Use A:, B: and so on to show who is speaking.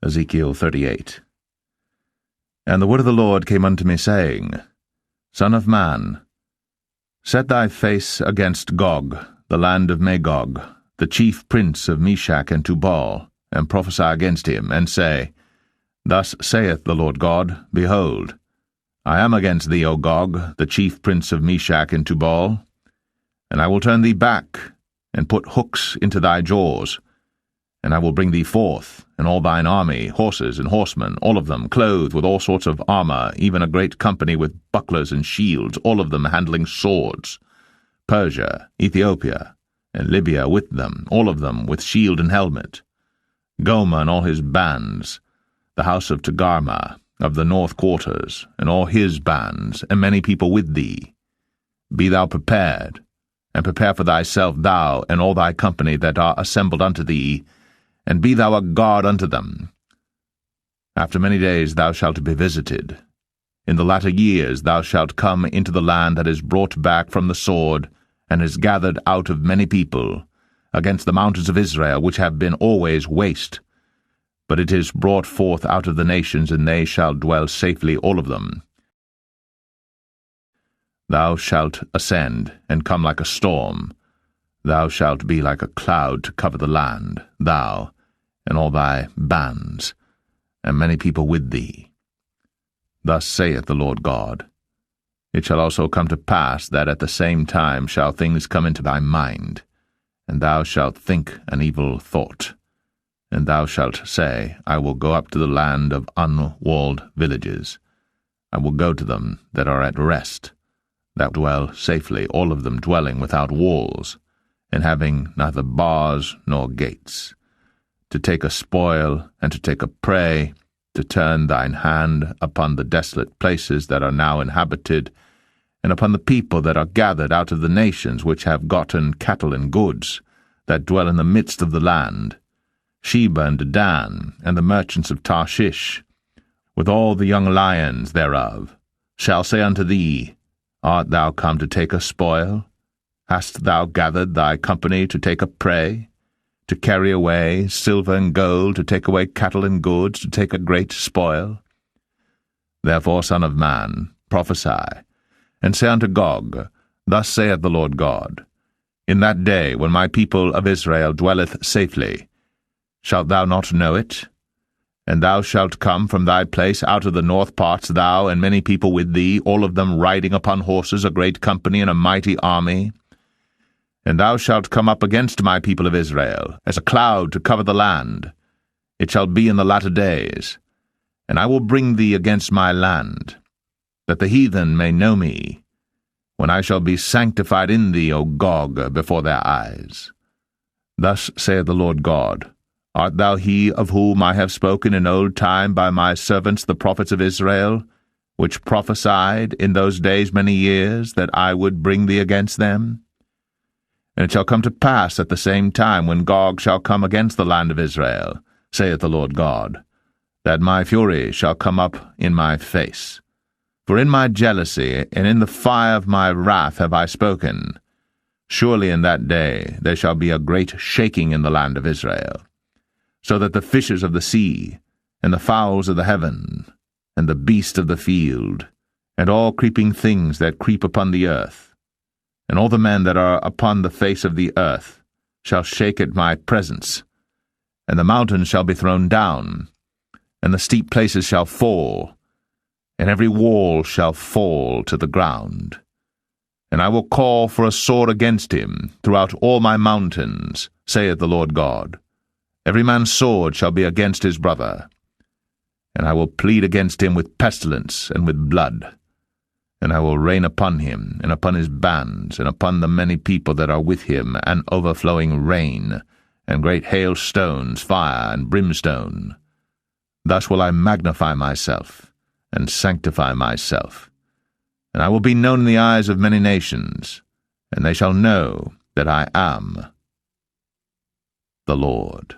A: Ezekiel 38. And the word of the Lord came unto me, saying, Son of man, set thy face against Gog, the land of Magog, the chief prince of Meshach and Tubal, and prophesy against him, and say, Thus saith the Lord God, Behold, I am against thee, O Gog, the chief prince of Meshach and Tubal, and I will turn thee back, and put hooks into thy jaws, and I will bring thee forth, and all thine army, horses and horsemen, all of them clothed with all sorts of armor, even a great company with bucklers and shields, all of them handling swords, Persia, Ethiopia, and Libya with them, all of them with shield and helmet, Gomer and all his bands, the house of Togarmah, of the north quarters, and all his bands, and many people with thee. Be thou prepared, and prepare for thyself thou and all thy company that are assembled unto thee, and be thou a guard unto them. After many days thou shalt be visited. In the latter years thou shalt come into the land that is brought back from the sword, and is gathered out of many people, against the mountains of Israel, which have been always waste. But it is brought forth out of the nations, and they shall dwell safely, all of them. Thou shalt ascend, and come like a storm. Thou shalt be like a cloud to cover the land, thou, and all thy bands, and many people with thee. Thus saith the Lord God, It shall also come to pass that at the same time shall things come into thy mind, and thou shalt think an evil thought. And thou shalt say, I will go up to the land of unwalled villages. I will go to them that are at rest, that dwell safely, all of them dwelling without walls, and having neither bars nor gates, to take a spoil and to take a prey, to turn thine hand upon the desolate places that are now inhabited, and upon the people that are gathered out of the nations which have gotten cattle and goods, that dwell in the midst of the land, Sheba and Dedan, and the merchants of Tarshish, with all the young lions thereof, shall say unto thee, Art thou come to take a spoil? Hast thou gathered thy company to take a prey, to carry away silver and gold, to take away cattle and goods, to take a great spoil? Therefore, Son of man, prophesy, and say unto Gog, Thus saith the Lord God, In that day when my people of Israel dwelleth safely, shalt thou not know it? And thou shalt come from thy place out of the north parts, thou and many people with thee, all of them riding upon horses, a great company and a mighty army. And thou shalt come up against my people of Israel, as a cloud to cover the land. It shall be in the latter days. And I will bring thee against my land, that the heathen may know me, when I shall be sanctified in thee, O Gog, before their eyes. Thus saith the Lord God, Art thou he of whom I have spoken in old time by my servants the prophets of Israel, which prophesied in those days many years that I would bring thee against them? And it shall come to pass at the same time when Gog shall come against the land of Israel, saith the Lord God, that my fury shall come up in my face. For in my jealousy and in the fire of my wrath have I spoken. Surely in that day there shall be a great shaking in the land of Israel, so that the fishes of the sea, and the fowls of the heaven, and the beasts of the field, and all creeping things that creep upon the earth, and all the men that are upon the face of the earth, shall shake at my presence, and the mountains shall be thrown down, and the steep places shall fall, and every wall shall fall to the ground. And I will call for a sword against him throughout all my mountains, saith the Lord God. Every man's sword shall be against his brother. And I will plead against him with pestilence and with blood. And I will rain upon him, and upon his bands, and upon the many people that are with him, an overflowing rain, and great hailstones, fire, and brimstone. Thus will I magnify myself, and sanctify myself. And I will be known in the eyes of many nations, and they shall know that I am the Lord.